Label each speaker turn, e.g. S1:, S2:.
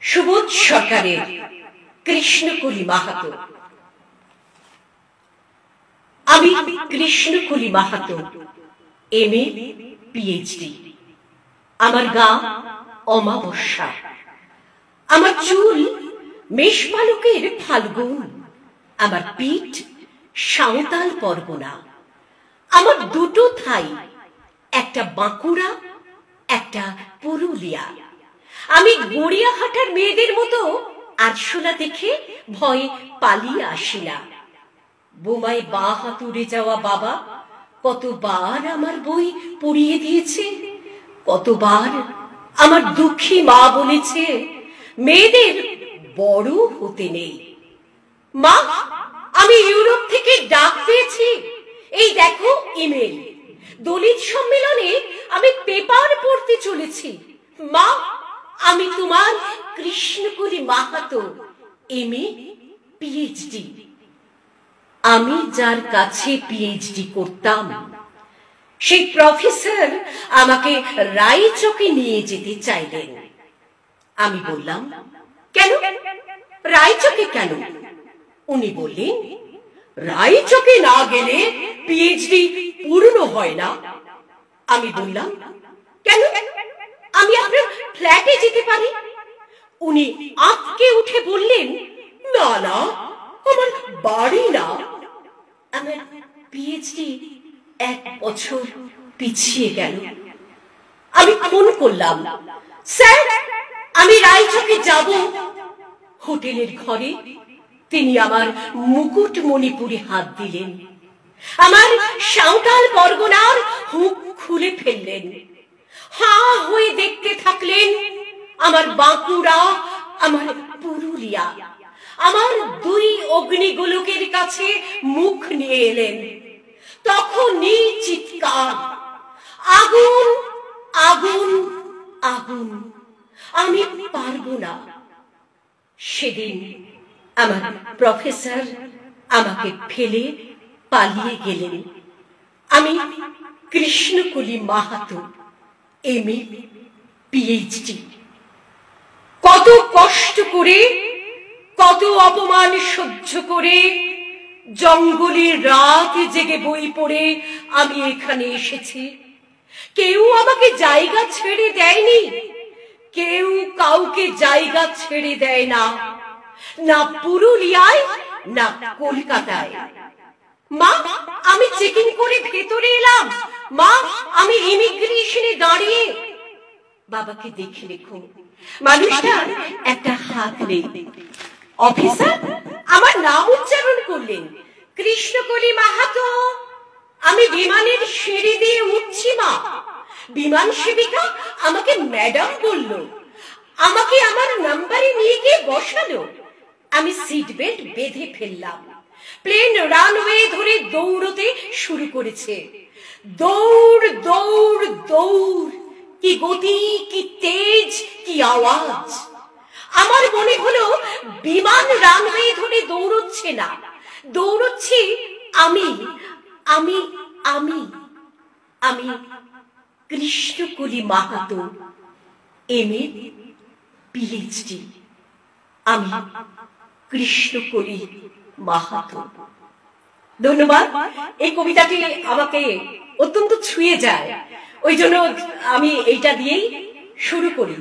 S1: সুবোধ সরকারের কৃষ্ণকলি মাহাতো। আমি Krishnakoli Mahato, MA PhD. আমার গা অমাবস্যা, আমার চুল মেষপালকের ফাল্গুন, আমার পিঠ সাঁওতাল পরগনা, আমার দুটো থাই, একটা বাঁকুড়া একটা পুরুলিয়া। আমি গড়িয়াহাটার মেয়েদের মতো আরশোলা দেখে ভয়ে পালিয়ে আসি না। বোমায় বাঁ হাত উড়ে যাওয়া বাবা কতবার আমার বই পড়িয়ে দিয়েছে, কতবার আমার দুঃখী মা বলেছে মেয়েদের বড় হতে নেই। মা, আমি ইউরোপ থেকে ডাক পেয়েছি, এই দেখো ইমেল। দলিত সম্মেলনে আমি পেপার পড়তে চলেছি। মা, আমি তোমার কৃষ্ণকলি মাহাতো, এমএ পিএইচডি। আমি যার কাছে পিএইচডি করতাম সেই প্রফেসর আমাকে রায়চকে নিয়ে যেতে চাইলেন। আমি বললাম, কেন রায়চকে কেন? উনি বললেন, রায়চকে না গেলে পিএইচডি পূর্ণ হয় না। আমি বললাম, কেন? আমি আপনার ফ্ল্যাটে যেতে পারি। উনি আঁতকে উঠে বললেন, না না, আমার বাড়ি না। আমার পিএইচডি 1 বছর পিছিয়ে গেল। আমি ফোন করলাম, স্যার আমি রায়চকে যাব। হোটেলের ঘরে তিনি আমার মুকুট মণিপুরে হাত দিলেন, আমার সাঁওতাল পরগনার হুক খুলে ফেললেন। হাঁ হয়ে দেখতে থাকলেন আমার বাঁকুড়া, আমার পুরুলিয়া। আমার 2 অগ্নিগোলকের কাছে মুখ নিয়ে এলেন। তখনই চিৎকার, আগুন আগুন আগুন, আমি পারবো না। সেদিন আমার প্রফেসর আমাকে ফেলে পালিয়ে গেলেন। আমি কৃষ্ণকলি মাহাতো, এমএ পিএইচডি। কত কষ্ট করে, কত অপমান সহ্য করে, জঙ্গলের রাত জেগে বই পড়ে আমি এখানে এসেছি। কেউ আমাকে জায়গা ছেড়ে দেয়নি, কেউ কাউকে জায়গা ছেড়ে দেয় না, না পুরুলিয়ায় না কলকাতায়। মা, আমি চেকিং করে ভেতরে এলাম। মা, আমি ইমিগ্রেশনে দাঁড়িয়ে। বাবাকে দেখে রেখো, মানুষটার একটা হাত নেই। অফিসার আমার নাম উচ্চারণ করলেন, কৃষ্ণকলি মাহাতো। আমি বিমানের সিঁড়ি দিয়ে উঠছি মা। বিমান সেবিকা আমাকে ম্যাডাম বলল, আমাকে আমার নাম্বারে নিয়ে গিয়ে বসালো। আমি সিট বেল্ট বেঁধে ফেললাম। প্লেন রানওয়ে ধরে দৌড়তে শুরু করেছে। দৌড় দৌড় দৌড়, কি গতি, কি তেজ, কি আওয়াজ! আমার মনে হলো বিমান রানওয়ে ধরে দৌড়চ্ছে না, দৌড়চ্ছি আমি আমি আমি আমি কৃষ্ণকলি মাহাতো, এমএ পিএইচডি। আমি কৃষ্ণকলি মাহাতো। ধন্যবাদ। এই কবিতাটি আমাকে অত্যন্ত ছুঁয়ে যায়, ওই জন্য আমি এইটা দিয়েই শুরু করি।